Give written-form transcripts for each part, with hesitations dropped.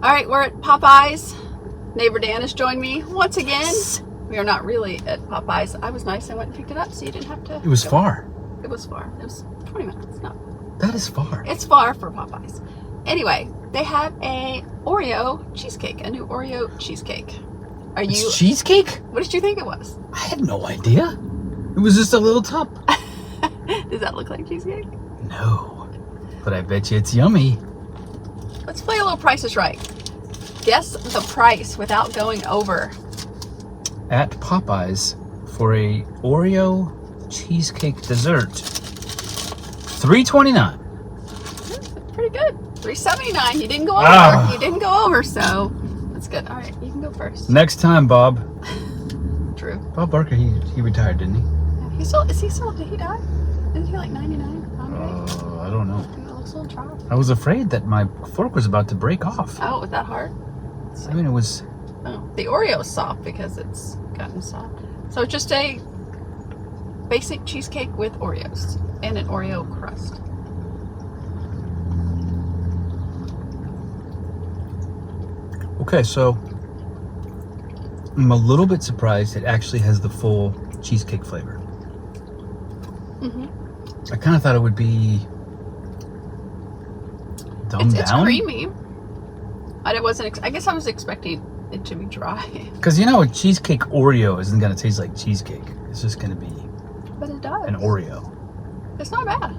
All right, we're at Popeyes. Neighbor Dan has joined me once again. We are not really at Popeyes. I was nice. I went and picked it up, so you didn't have to. It was far. It was far. It was 20 minutes. No. That is far. It's far for Popeyes. Anyway, they have a Oreo cheesecake, a new Oreo cheesecake. It's cheesecake? What did you think it was? I had no idea. It was just a little top. Does that look like cheesecake? No. But I bet you it's yummy. Let's play a little Price is Right. Guess the price without going over. At Popeyes for a Oreo cheesecake dessert, $3.29. Pretty good. $3.79. You didn't go over. You didn't go over, so that's good. All right, you can go first. Next time, Bob. True. Bob Barker, he retired, didn't he? Did he die? Isn't he like 99? I don't know. It looks a little child. I was afraid that my fork was about to break off. Oh, was that hard? I mean, it was... Oh, the Oreo is soft because it's gotten soft. So it's just a basic cheesecake with Oreos and an Oreo crust. Okay, so I'm a little bit surprised it actually has the full cheesecake flavor. I kind of thought it would be dumbed It's down. creamy. But it wasn't. I guess I was expecting it to be dry. Because you know, a cheesecake Oreo isn't going to taste like cheesecake. It's just going to be But it does. an Oreo. It's not bad.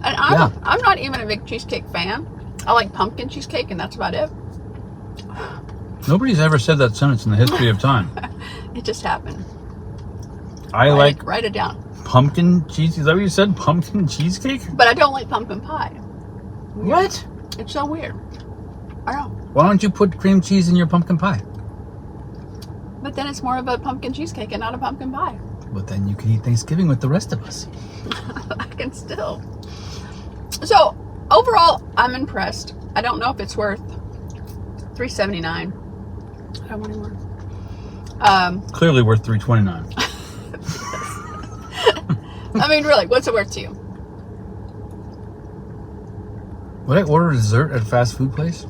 And I'm not even a big cheesecake fan. I like pumpkin cheesecake, and that's about it. Nobody's ever said that sentence in the history of time. It just happened. Write it down. Pumpkin cheese. Is that what you said? Pumpkin cheesecake? But I don't like pumpkin pie. What? It's so weird. I know. Why don't you put cream cheese in your pumpkin pie? But then it's more of a pumpkin cheesecake and not a pumpkin pie. But then you can eat Thanksgiving with the rest of us. I can still. So overall, I'm impressed. I don't know if it's worth $3.79. I don't want any more. Clearly worth $3.29. I mean, really, what's it worth to you? Would I order a dessert at a fast food place?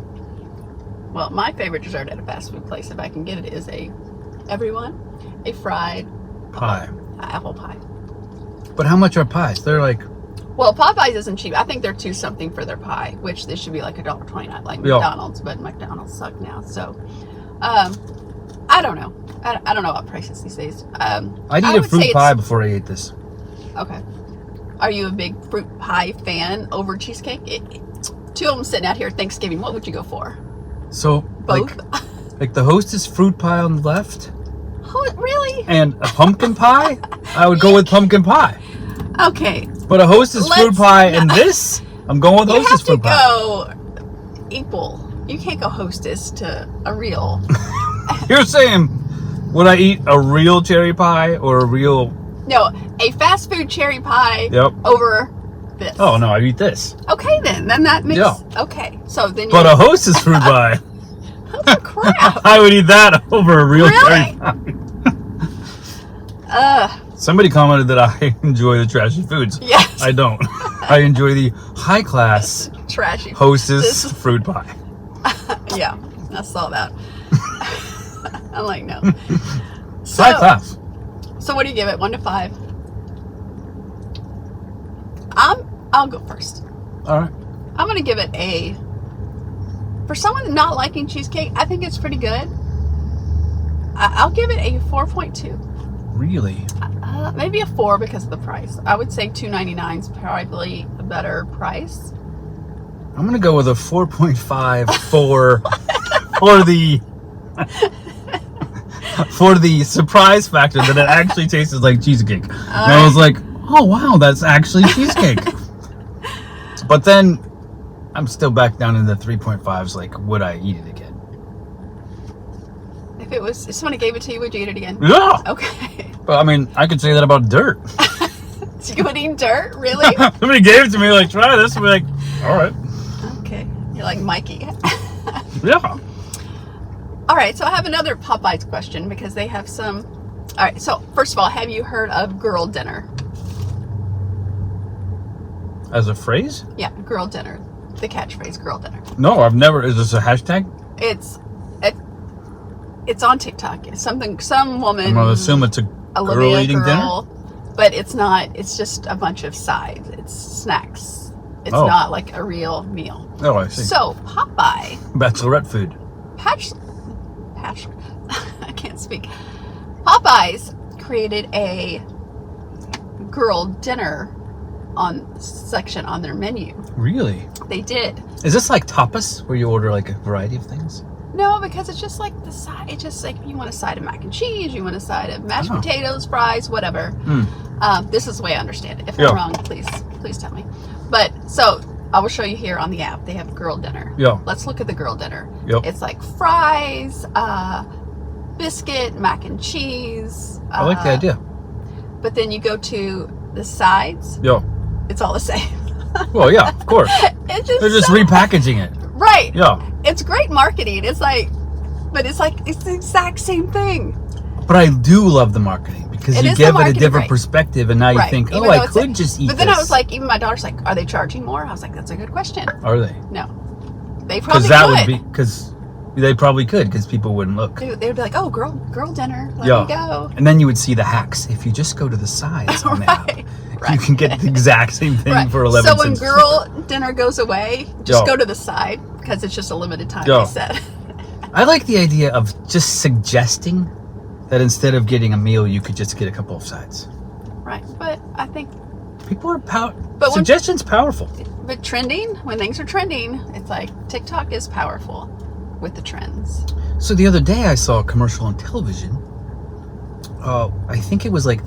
Well, my favorite dessert at a fast food place, if I can get it, is a fried Pie. Apple pie. But how much are pies? They're like... Well, Popeyes isn't cheap. I think they're $2 something for their pie, which they should be like $1.29, like McDonald's, but McDonald's suck now. So, I don't know. I don't know what prices these days. I'd eat a fruit pie before I ate this. Okay. Are you a big fruit pie fan over cheesecake? Two of them sitting out here at Thanksgiving. What would you go for? So, both? Like the Hostess fruit pie on the left? Oh, really? And a pumpkin pie? I would go with pumpkin pie. Okay. But a Hostess fruit pie and this? I'm going with Hostess fruit pie. You have to go equal. You can't go Hostess to a real. You're saying, would I eat a real cherry pie or a real... No, a fast food cherry pie over this. Oh, no, I'd eat this. Okay, then. Then that makes... Yeah. Okay, so then you... But a Hostess fruit pie... Oh, crap. I would eat that over a real cherry pie. Somebody commented that I enjoy the trashy foods. Yes. I don't. I enjoy the high-class trashy Hostess fruit pie. Yeah, I saw that. I'm like, no. High class. So what do you give it? 1 to 5? I'll go first. All right. I'm gonna give it a. For someone not liking cheesecake, I think it's pretty good. I'll give it a 4.2. Really? Maybe a 4 because of the price. I would say $2.99 is probably a better price. I'm gonna go with a 4.5 for the surprise factor that it actually tastes like cheesecake. And I was like, oh wow, that's actually cheesecake. But then I'm still back down in the 3.5s. Like, would I eat it again? If somebody gave it to you, would you eat it again? Yeah. Okay. But I mean, I could say that about dirt. So you would eat dirt, really? Somebody gave it to me, like, try this. I'd be like, all right. Okay. You're like Mikey. Yeah. All right, so I have another Popeyes question because they have some. All right, so first of all, have you heard of girl dinner? As a phrase? Yeah, girl dinner. the catchphrase girl dinner. No, I've never. Is this a hashtag? It's on TikTok. It's something, some woman. I'm gonna assume it's a girl eating dinner. But it's not. It's just a bunch of sides. It's snacks. It's not like a real meal. Oh, I see. So Popeye. Bachelorette food. I can't speak. Popeyes created a girl dinner section on their menu. Really? They did. Is this like tapas, where you order like a variety of things? No, because it's just like the side. It's just like you want a side of mac and cheese, you want a side of mashed potatoes, fries, whatever. This is the way I understand it. If I'm wrong, please tell me. But so I will show you here on the app. They have girl dinner. Yeah. Let's look at the girl dinner. Yep. It's like fries, biscuit, mac and cheese. I like the idea. But then you go to the sides. Yeah. It's all the same. Well, yeah, of course. They're just repackaging it. Right. Yeah. It's great marketing. It's the exact same thing. But I do love the marketing because you give it a different perspective, and now you think, Even I could just eat this. But then I was like, even my daughter's like, are they charging more? I was like, that's a good question. Are they? No. They probably Because that would be, because they probably could, because people wouldn't look. They would be like, oh, girl dinner. Let me go. And then you would see the hacks. If you just go to the sides on the app, you can get the exact same thing for 11 cents. So when girl dinner goes away, just go to the side, because it's just a limited time, they said. I like the idea of just suggesting that instead of getting a meal, you could just get a couple of sides. Right, but I think people are suggestions powerful. But trending, when things are trending, it's like TikTok is powerful with the trends. So the other day I saw a commercial on television. I think it was like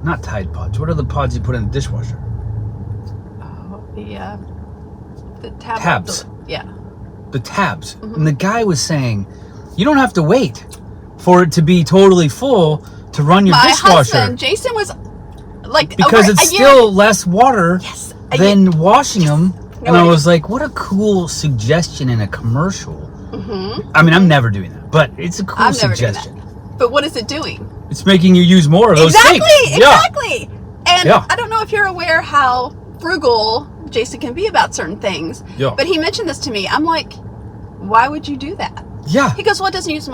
not Tide Pods. What are the pods you put in the dishwasher? Oh, the tabs. Yeah. The tabs. Mm-hmm. And the guy was saying, you don't have to wait for it to be totally full to run your dishwasher. My husband, Jason, was like, because it's still less water than washing them. And I was like, what a cool suggestion in a commercial. Mm-hmm. I mean, I'm never doing that, but it's a cool suggestion. But what is it doing? It's making you use more of those things. Exactly. And I don't know if you're aware how frugal Jason can be about certain things. Yeah. But he mentioned this to me. I'm like, why would you do that? Yeah. He goes, well, it doesn't use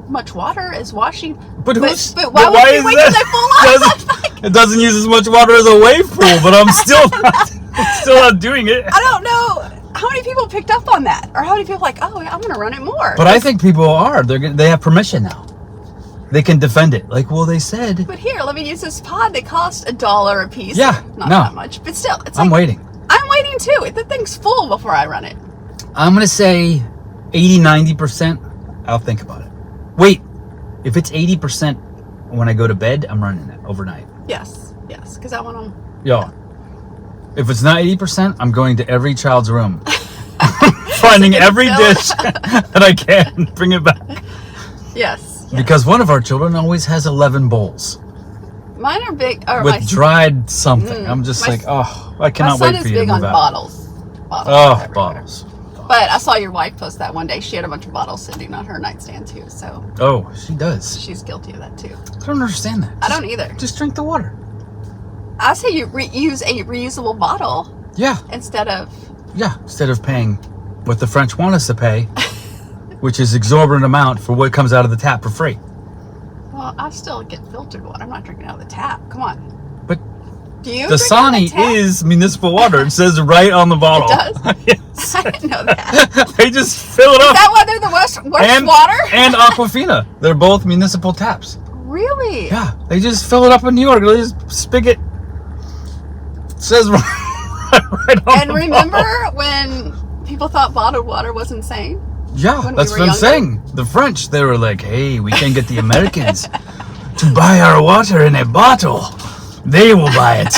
much water as washing. But why would you wait till they full up? It doesn't use as much water as a wave pool, but I'm still not doing it. I don't know how many people picked up on that, or how many people are like, oh, I'm going to run it more. But I think people are. They have permission now. They can defend it. Like, well, they said. But here, let me use this pod. They cost $1 a piece. Yeah, not that much, but still, it's. I'm waiting. I'm waiting too. The thing's full before I run it. I'm gonna say 80-90%. I'll think about it. Wait, if it's 80% when I go to bed, I'm running it overnight. Yes, because I want them. Yeah. If it's not 80%, I'm going to every child's room, finding every dish that I can, bring it back. Yes. Because one of our children always has 11 bowls. Mine are big. With dried something. I'm just like, I cannot wait for you to move out. My son is big on bottles. Bottles. But I saw your wife post that one day. She had a bunch of bottles sitting on her nightstand too. So. Oh, she does. She's guilty of that too. I don't understand that. I don't either. Just drink the water. I say you use a reusable bottle. Yeah. Instead of paying what the French want us to pay. Which is exorbitant amount for what comes out of the tap for free. Well, I still get filtered water. I'm not drinking out of the tap. Come on. But do you? Dasani is municipal water. It says right on the bottle. It does? Yes. I didn't know that. They just fill it up. Is that why they're the worst water? And Aquafina. They're both municipal taps. Really? Yeah. They just fill it up in New York. They just spigot. It says right on the bottle. And remember when people thought bottled water was insane? Yeah, that's what I'm saying. The French, they were like, hey, we can get the Americans to buy our water in a bottle. They will buy it.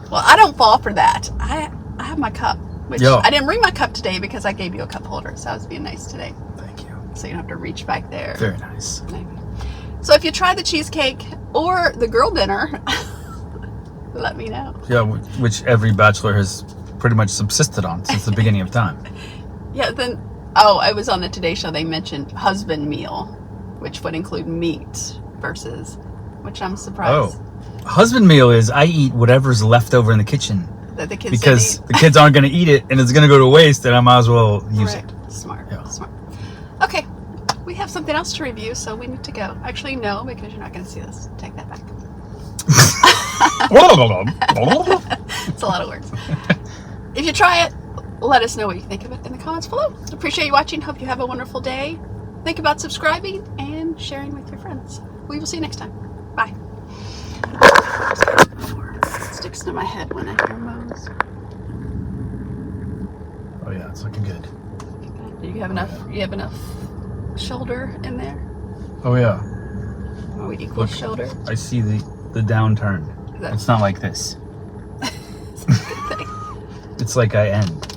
Well, I don't fall for that. I have my cup, which I didn't bring my cup today because I gave you a cup holder, so I was being nice today. Thank you. So you don't have to reach back there. Very nice. So if you try the cheesecake or the girl dinner, let me know. Yeah, which every bachelor has pretty much subsisted on since the beginning of time. Yeah, then, I was on the Today Show, they mentioned husband meal, which would include meat which I'm surprised. Oh, husband meal is I eat whatever's left over in the kitchen That the kids because didn't the kids aren't going to eat it and it's going to go to waste, and I might as well use it. Smart. Yeah. Smart. Okay. We have something else to review, so we need to go. Actually, no, because you're not going to see this. Take that back. It's a lot of words. If you try it, let us know what you think of it in the comments below. Appreciate you watching. Hope you have a wonderful day. Think about subscribing and sharing with your friends. We will see you next time. Bye. It sticks to my head when I hear moans. Oh yeah, it's looking good. Do you have enough? You have enough shoulder in there? Oh yeah. Are we equal Look, shoulder? I see the downturn. Is that- It's not like this. It's like I end.